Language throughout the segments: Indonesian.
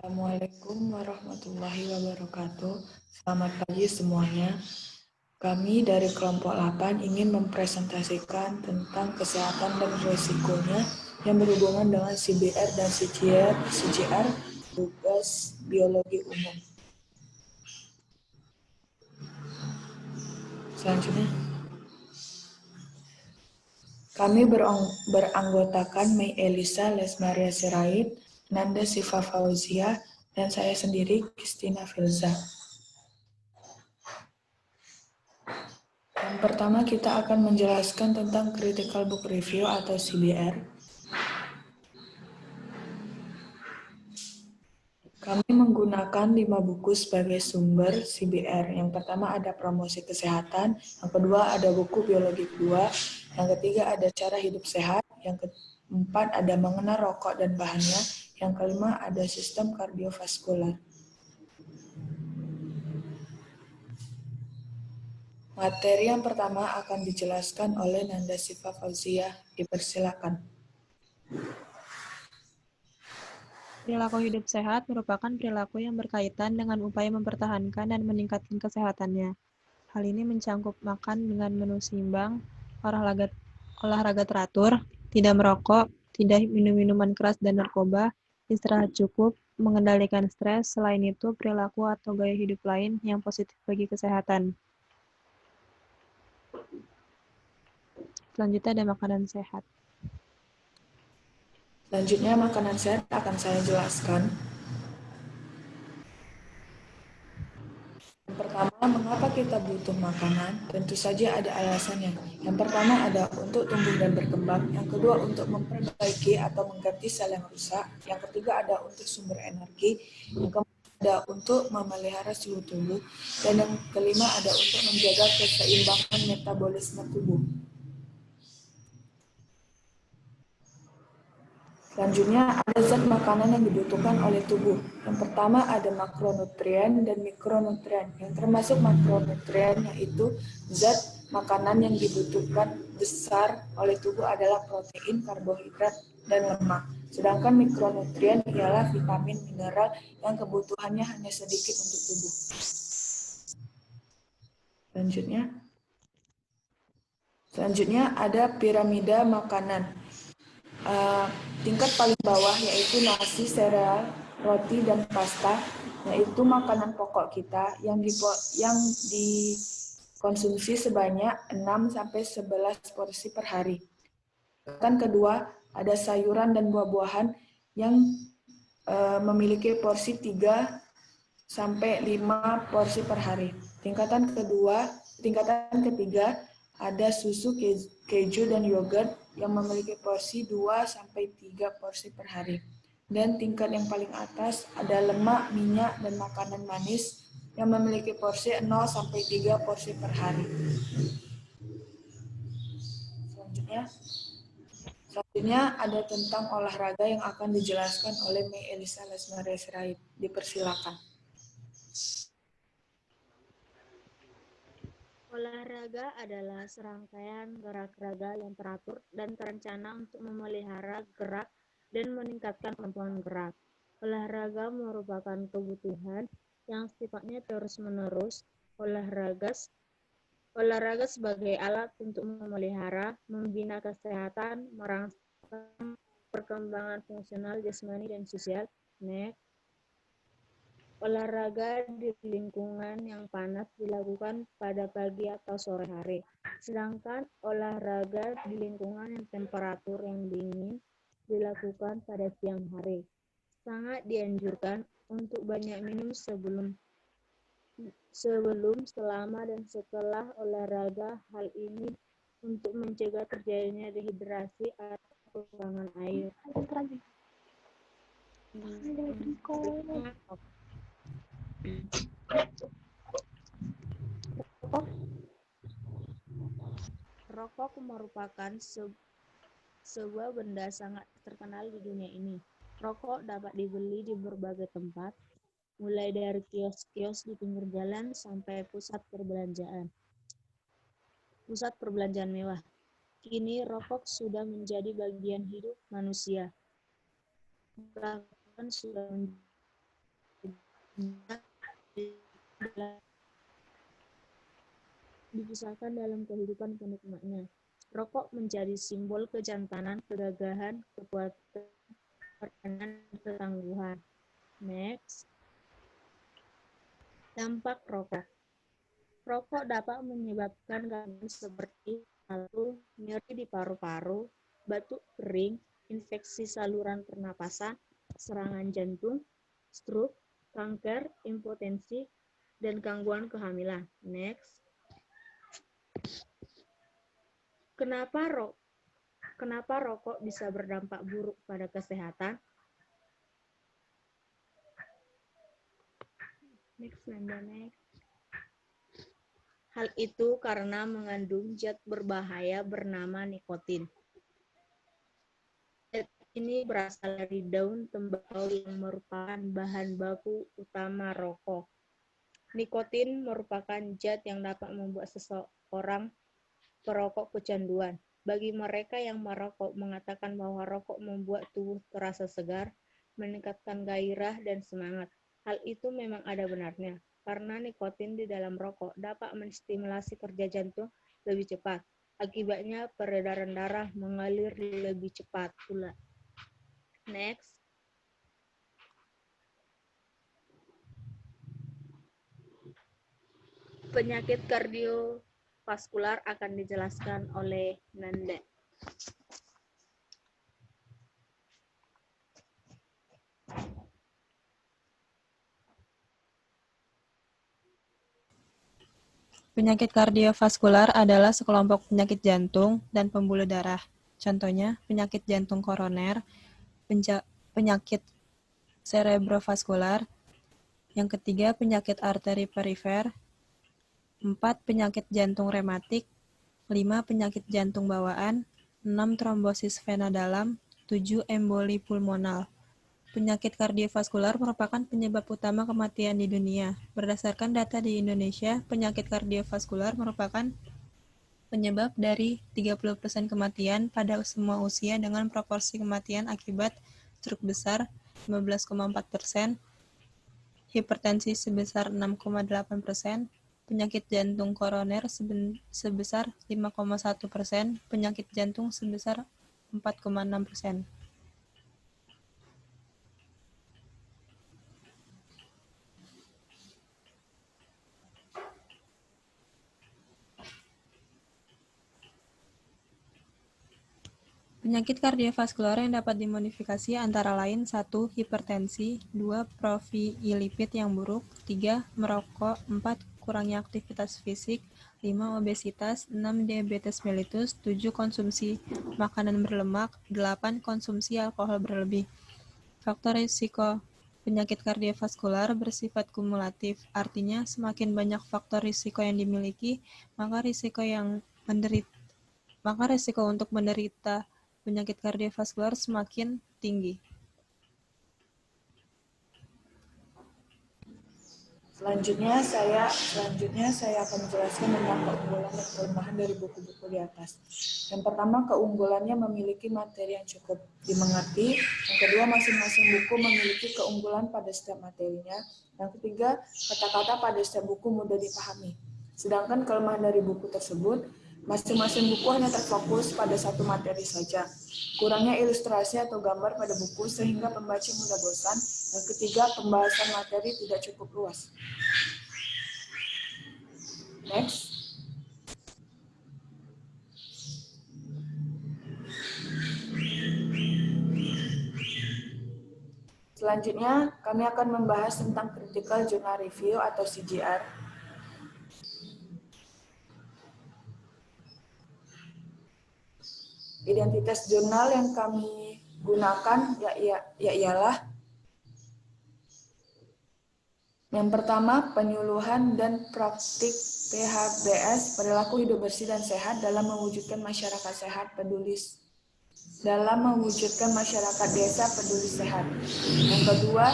Assalamualaikum warahmatullahi wabarakatuh. Selamat pagi semuanya. Kami dari kelompok 8 ingin mempresentasikan tentang kesehatan dan risikonya yang berhubungan dengan CBR dan CGR tugas biologi umum. Selanjutnya, kami beranggotakan Mei Elisa Lesmaria Sirait, Nanda Siva Fauzia, dan saya sendiri, Kristina Filza. Yang pertama kita akan menjelaskan tentang Critical Book Review atau CBR. Kami menggunakan 5 buku sebagai sumber CBR. Yang pertama ada promosi kesehatan, yang kedua ada buku biologi kedua, yang ketiga ada cara hidup sehat, yang keempat ada mengenal rokok dan bahannya, yang kelima ada sistem kardiovaskular. Materi yang pertama akan dijelaskan oleh Nanda Siva Fauzia. Dipersilakan. Perilaku hidup sehat merupakan perilaku yang berkaitan dengan upaya mempertahankan dan meningkatkan kesehatannya. Hal ini mencakup makan dengan menu seimbang, olahraga teratur, tidak merokok, tidak minum minuman keras dan narkoba, istirahat cukup, mengendalikan stres. Selain itu, perilaku atau gaya hidup lain yang positif bagi kesehatan. Selanjutnya ada makanan sehat. Selanjutnya makanan sehat akan saya jelaskan. Yang pertama, mengapa kita butuh makanan? Tentu saja ada alasannya. Yang pertama ada untuk tumbuh dan berkembang. Yang kedua untuk memperbaiki atau mengganti sel yang rusak. Yang ketiga ada untuk sumber energi. Yang keempat ada untuk memelihara suhu tubuh. Dan yang kelima ada untuk menjaga keseimbangan metabolisme tubuh. Selanjutnya ada zat makanan yang dibutuhkan oleh tubuh. Yang pertama ada makronutrien dan mikronutrien. Yang termasuk makronutrien yaitu zat makanan yang dibutuhkan besar oleh tubuh adalah protein, karbohidrat, dan lemak. Sedangkan mikronutrien ialah vitamin, mineral yang kebutuhannya hanya sedikit untuk tubuh. Selanjutnya ada piramida makanan. Tingkat paling bawah yaitu nasi, sereal, roti, dan pasta, yaitu makanan pokok kita yang dikonsumsi sebanyak 6-11 porsi per hari. Tingkatan kedua ada sayuran dan buah-buahan yang memiliki porsi 3-5 porsi per hari. Tingkatan ketiga ada susu, keju, dan yogurt yang memiliki porsi 2-3 porsi per hari. Dan tingkat yang paling atas ada lemak, minyak, dan makanan manis yang memiliki porsi 0-3 porsi per hari. Selanjutnya ada tentang olahraga yang akan dijelaskan oleh Mei Elisa Lesmaria Sirait. Dipersilakan. Olahraga adalah serangkaian gerak raga yang teratur dan terencana untuk memelihara gerak dan meningkatkan kemampuan gerak. Olahraga merupakan kebutuhan yang sifatnya terus-menerus. Olahraga sebagai alat untuk memelihara, membina kesehatan, merangsang perkembangan fungsional jasmani dan sosial. Olahraga di lingkungan yang panas dilakukan pada pagi atau sore hari, sedangkan olahraga di lingkungan yang temperatur yang dingin dilakukan pada siang hari. Sangat dianjurkan untuk banyak minum sebelum, selama, dan setelah olahraga. Hal ini untuk mencegah terjadinya dehidrasi atau kekurangan air. Rokok merupakan sebuah benda sangat terkenal di dunia ini. Rokok dapat dibeli di berbagai tempat, mulai dari kios-kios di pinggir jalan sampai pusat perbelanjaan mewah. Kini rokok sudah menjadi bagian hidup manusia. Bahkan sudah menjadi dipisahkan dalam kehidupan penikmatnya. Rokok menjadi simbol kejantanan, kegagahan, kekuatan, dan ketangguhan. Next. Dampak rokok. Rokok dapat menyebabkan gangguan seperti 1. Nyeri di paru-paru, batuk kering, infeksi saluran pernapasan, serangan jantung, stroke, kanker, impotensi, dan gangguan kehamilan. Next. Kenapa rokok bisa berdampak buruk pada kesehatan? Next. Hal itu karena mengandung zat berbahaya bernama nikotin. Zat ini berasal dari daun tembakau yang merupakan bahan baku utama rokok. Nikotin merupakan zat yang dapat membuat seseorang perokok kecanduan. Bagi mereka yang merokok mengatakan bahwa rokok membuat tubuh terasa segar, meningkatkan gairah dan semangat. Hal itu memang ada benarnya, karena nikotin di dalam rokok dapat menstimulasi kerja jantung lebih cepat. Akibatnya peredaran darah mengalir lebih cepat pula. Next. Penyakit kardiovaskular akan dijelaskan oleh Nanda. Penyakit kardiovaskular adalah sekelompok penyakit jantung dan pembuluh darah. Contohnya, penyakit jantung koroner, penyakit cerebrovaskular. Yang ketiga, penyakit arteri perifer. 4. Penyakit jantung rematik. 5. Penyakit jantung bawaan. 6. Trombosis vena dalam. 7. Emboli pulmonal. Penyakit kardiovaskular merupakan penyebab utama kematian di dunia. Berdasarkan data di Indonesia, penyakit kardiovaskular merupakan penyebab dari 30% kematian pada semua usia dengan proporsi kematian akibat stroke besar 15,4%, hipertensi sebesar 6,8%, penyakit jantung koroner sebesar 5,1%, penyakit jantung sebesar 4,6%. Penyakit kardiovaskular yang dapat dimodifikasi antara lain 1. Hipertensi, 2. Profilipid yang buruk, 3. Merokok, 4. Kurangnya aktivitas fisik, 5. Obesitas, 6. Diabetes mellitus, 7. Konsumsi makanan berlemak, 8. Konsumsi alkohol berlebih. Faktor risiko penyakit kardiovaskular bersifat kumulatif, artinya semakin banyak faktor risiko yang dimiliki, maka risiko untuk menderita penyakit kardiovaskular semakin tinggi. Selanjutnya saya akan menjelaskan tentang keunggulan dan kelemahan dari buku-buku di atas. Yang pertama, keunggulannya memiliki materi yang cukup dimengerti. Yang kedua, masing-masing buku memiliki keunggulan pada setiap materinya. Yang ketiga, kata-kata pada setiap buku mudah dipahami. Sedangkan kelemahan dari buku tersebut, masing-masing buku hanya terfokus pada satu materi saja. Kurangnya ilustrasi atau gambar pada buku sehingga pembaca mudah bosan. Yang ketiga, pembahasan materi tidak cukup luas. Next. Selanjutnya, kami akan membahas tentang Critical Journal Review atau CJR. Identitas jurnal yang kami gunakan ialah yang pertama, penyuluhan dan praktik PHBS, perilaku hidup bersih dan sehat dalam mewujudkan masyarakat sehat peduli masyarakat desa peduli sehat. Yang kedua,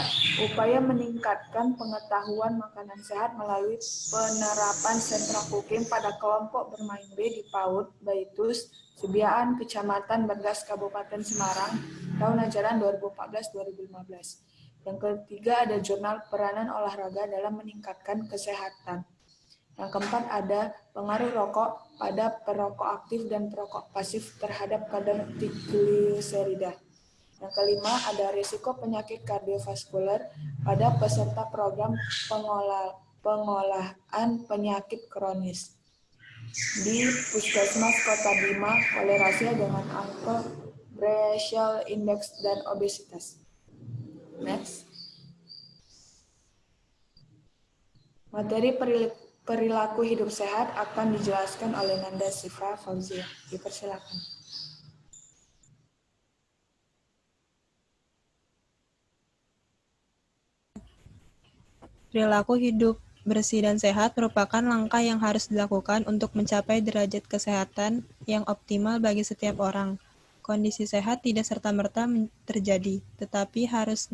upaya meningkatkan pengetahuan makanan sehat melalui penerapan sentra cooking pada kelompok bermain B di PAUD Baitus Subiaan, Kecamatan Bergas, Kabupaten Semarang, tahun ajaran 2014-2015. Yang ketiga ada jurnal peranan olahraga dalam meningkatkan kesehatan. Yang keempat ada pengaruh rokok pada perokok aktif dan perokok pasif terhadap kadar trigliserida. Yang kelima ada risiko penyakit kardiovaskuler pada peserta program pengolahan penyakit kronis. Di Puskesmas Kota Bima, kolerasi dengan angka racial index dan obesitas. Next. Materi perilaku hidup sehat akan dijelaskan oleh Nanda Siva Fauzia. Dipersilakan. Perilaku hidup bersih dan sehat merupakan langkah yang harus dilakukan untuk mencapai derajat kesehatan yang optimal bagi setiap orang. Kondisi sehat tidak serta-merta terjadi, tetapi harus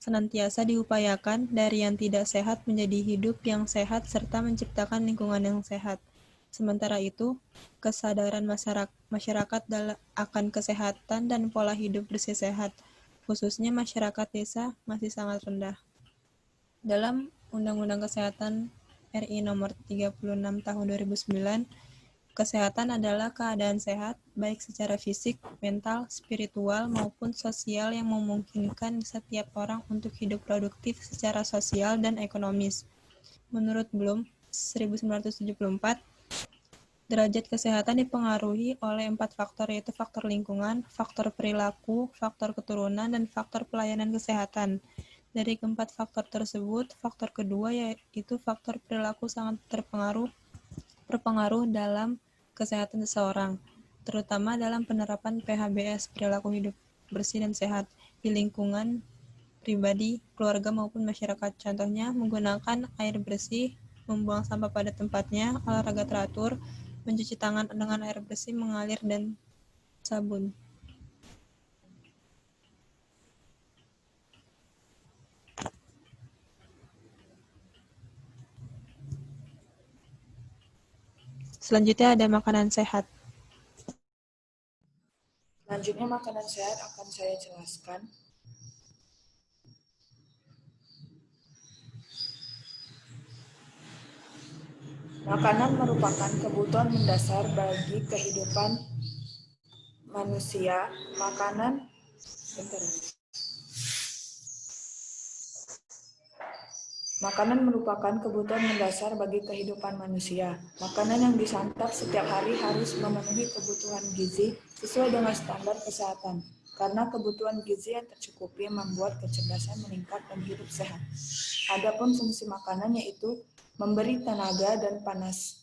senantiasa diupayakan dari yang tidak sehat menjadi hidup yang sehat serta menciptakan lingkungan yang sehat. Sementara itu, kesadaran masyarakat akan kesehatan dan pola hidup bersih sehat, khususnya masyarakat desa, masih sangat rendah. Dalam Undang-Undang Kesehatan RI Nomor 36 Tahun 2009, kesehatan adalah keadaan sehat, baik secara fisik, mental, spiritual, maupun sosial yang memungkinkan setiap orang untuk hidup produktif secara sosial dan ekonomis. Menurut Bloom, 1974, derajat kesehatan dipengaruhi oleh 4 faktor, yaitu faktor lingkungan, faktor perilaku, faktor keturunan, dan faktor pelayanan kesehatan. Dari keempat faktor tersebut, faktor kedua yaitu faktor perilaku sangat berpengaruh dalam kesehatan seseorang, terutama dalam penerapan PHBS, perilaku hidup bersih dan sehat, di lingkungan pribadi, keluarga maupun masyarakat. Contohnya, menggunakan air bersih, membuang sampah pada tempatnya, olahraga teratur, mencuci tangan dengan air bersih mengalir dan sabun. Selanjutnya ada makanan sehat. Selanjutnya makanan sehat akan saya jelaskan. Makanan merupakan kebutuhan mendasar bagi kehidupan manusia. Makanan merupakan kebutuhan mendasar bagi kehidupan manusia. Makanan yang disantap setiap hari harus memenuhi kebutuhan gizi sesuai dengan standar kesehatan. Karena kebutuhan gizi yang tercukupi membuat kecerdasan meningkat dan hidup sehat. Adapun fungsi makanan yaitu memberi tenaga dan panas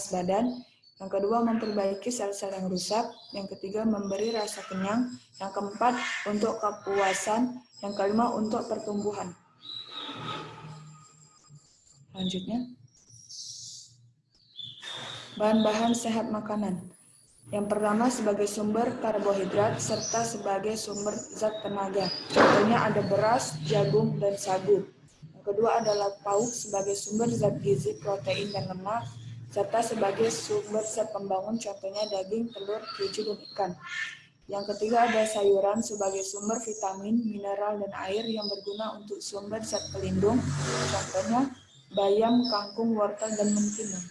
badan. Yang kedua, memperbaiki sel-sel yang rusak. Yang ketiga, memberi rasa kenyang. Yang keempat, untuk kepuasan. Yang kelima, untuk pertumbuhan. Selanjutnya, bahan-bahan sehat makanan. Yang pertama sebagai sumber karbohidrat serta sebagai sumber zat tenaga. Contohnya ada beras, jagung, dan sagu. Yang kedua adalah pauk sebagai sumber zat gizi, protein, dan lemak, serta sebagai sumber zat pembangun, contohnya daging, telur, keju, dan ikan. Yang ketiga ada sayuran sebagai sumber vitamin, mineral, dan air yang berguna untuk sumber zat pelindung, contohnya bayam, kangkung, wortel, dan mentimun.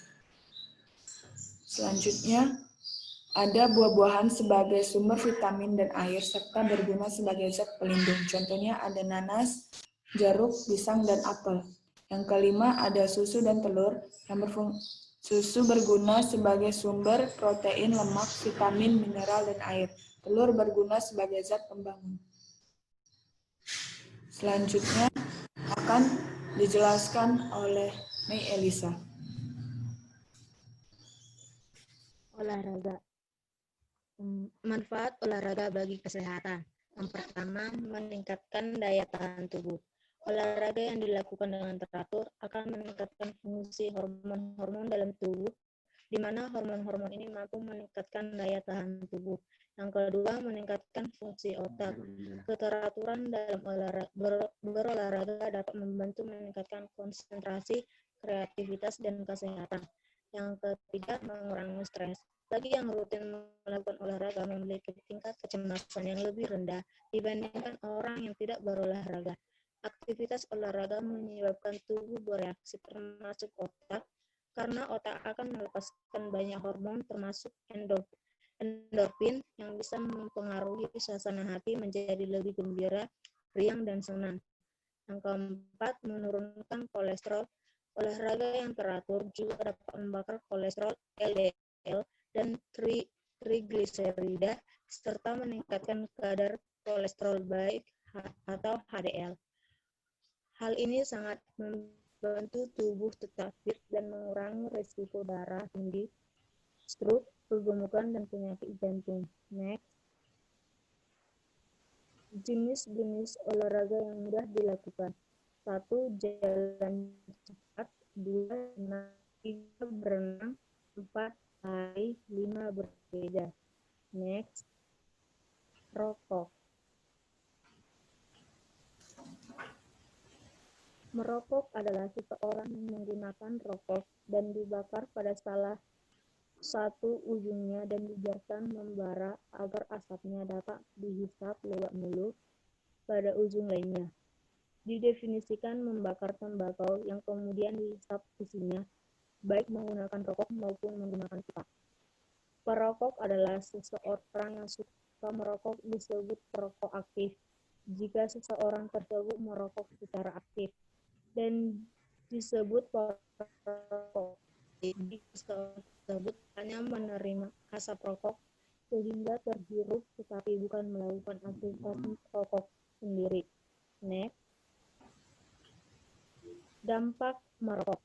Selanjutnya, ada buah-buahan sebagai sumber vitamin dan air serta berguna sebagai zat pelindung. Contohnya ada nanas, jeruk, pisang, dan apel. Yang kelima ada susu dan telur yang susu berguna sebagai sumber protein, lemak, vitamin, mineral, dan air. Telur berguna sebagai zat pembangun. Selanjutnya akan dijelaskan oleh Mei Elisa. Olahraga. Manfaat olahraga bagi kesehatan. Yang pertama, meningkatkan daya tahan tubuh. Olahraga yang dilakukan dengan teratur akan meningkatkan fungsi hormon-hormon dalam tubuh, di mana hormon-hormon ini mampu meningkatkan daya tahan tubuh. Yang kedua, meningkatkan fungsi otak. Keteraturan dalam berolahraga dapat membantu meningkatkan konsentrasi, kreativitas, dan kesehatan. Yang ketiga, mengurangi stres. Bagi yang rutin melakukan olahraga memiliki tingkat kecemasan yang lebih rendah dibandingkan orang yang tidak berolahraga. Aktivitas olahraga menyebabkan tubuh bereaksi termasuk otak, karena otak akan melepaskan banyak hormon termasuk endorfin yang bisa mempengaruhi suasana hati menjadi lebih gembira, riang, dan senang. Yang keempat, menurunkan kolesterol. Olahraga yang teratur juga dapat membakar kolesterol LDL dan trigliserida, serta meningkatkan kadar kolesterol baik atau HDL. Hal ini sangat membantu tubuh tetap fit dan mengurangi risiko darah tinggi, stroke, kegemukan, dan penyakit jantung. Next. Jenis-jenis olahraga yang mudah dilakukan. 1. Jalan cepat. 2. Renang. 3. Berenang. 4. Lari. 5. Bersepeda. Next. Rokok. Merokok adalah seseorang yang menggunakan rokok dan dibakar pada salah satu ujungnya dan dibiarkan membara agar asapnya dapat dihisap lewat mulut pada ujung lainnya. Didefinisikan membakar tembakau yang kemudian dihisap isinya, baik menggunakan rokok maupun menggunakan pipa. Perokok adalah seseorang yang suka merokok disebut perokok aktif jika seseorang tersebut merokok secara aktif, dan disebut perokok jika seseorang tersebut hanya menerima asap rokok sehingga terhirup tetapi bukan melakukan aktivitas rokok sendiri. Next. Dampak merokok.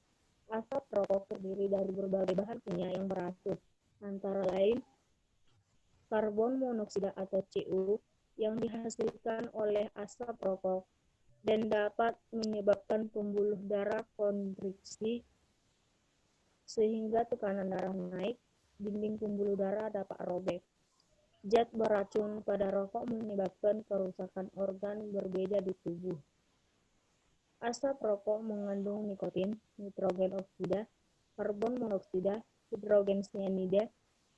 Asap rokok terdiri dari berbagai bahan kimia yang beracun, antara lain karbon monoksida atau CO yang dihasilkan oleh asap rokok dan dapat menyebabkan pembuluh darah kontriksi sehingga tekanan darah naik, dinding pembuluh darah dapat robek. Zat beracun pada rokok menyebabkan kerusakan organ berbeda di tubuh. Asap rokok mengandung nikotin, nitrogen oksida, karbon monoksida, hidrogen cyanida,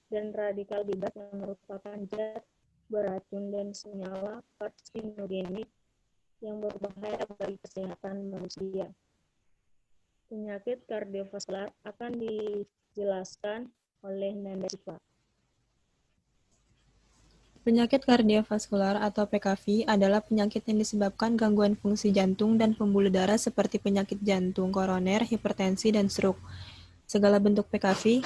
dan radikal bebas yang merupakan zat beracun dan senyawa karsinogenik yang berbahaya bagi kesehatan manusia. Penyakit kardiovaskular akan dijelaskan oleh Nanda Siva. Penyakit kardiovaskular atau PKV adalah penyakit yang disebabkan gangguan fungsi jantung dan pembuluh darah seperti penyakit jantung koroner, hipertensi, dan stroke. Segala bentuk PKV,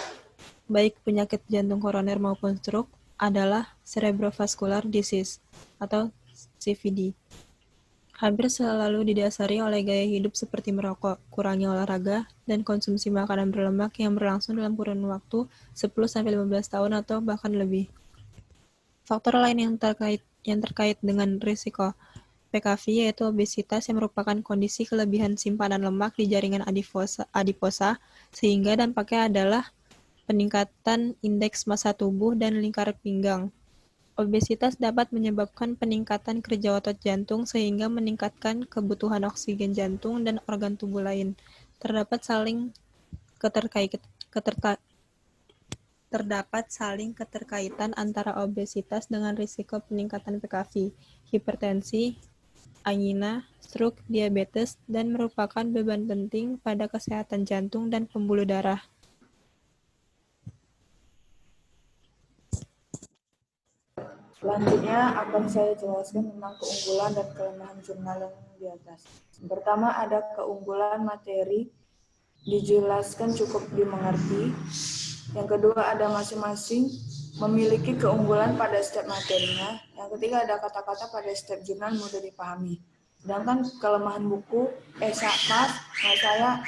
baik penyakit jantung koroner maupun stroke, adalah cerebrovascular disease atau CVD. Hampir selalu didasari oleh gaya hidup seperti merokok, kurangi olahraga, dan konsumsi makanan berlemak yang berlangsung dalam kurun waktu 10-15 tahun atau bahkan lebih. Faktor lain yang terkait dengan risiko PKV yaitu obesitas yang merupakan kondisi kelebihan simpanan lemak di jaringan adiposa sehingga dampaknya adalah peningkatan indeks massa tubuh dan lingkar pinggang. Obesitas dapat menyebabkan peningkatan kerja otot jantung sehingga meningkatkan kebutuhan oksigen jantung dan organ tubuh lain. Terdapat saling keterkaitan antara obesitas dengan risiko peningkatan PKV, hipertensi, angina, stroke, diabetes, dan merupakan beban penting pada kesehatan jantung dan pembuluh darah. Selanjutnya akan saya jelaskan tentang keunggulan dan kelemahan jurnal yang di atas. Pertama, ada keunggulan materi, dijelaskan cukup dimengerti. Yang kedua, ada masing-masing memiliki keunggulan pada setiap materinya. Yang ketiga, ada kata-kata pada setiap jurnal mudah dipahami. Sedangkan kelemahan buku, saya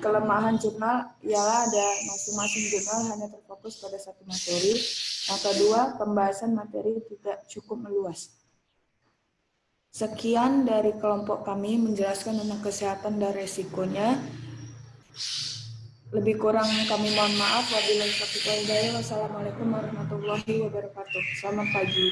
kelemahan jurnal ialah ada masing-masing jurnal hanya terfokus pada satu materi. Yang kedua, pembahasan materi tidak cukup meluas. Sekian dari kelompok kami menjelaskan tentang kesehatan dan resikonya. Lebih kurang kami mohon maaf. Wabillahi taufiq wal hidayah. Wassalamualaikum warahmatullahi wabarakatuh. Selamat pagi.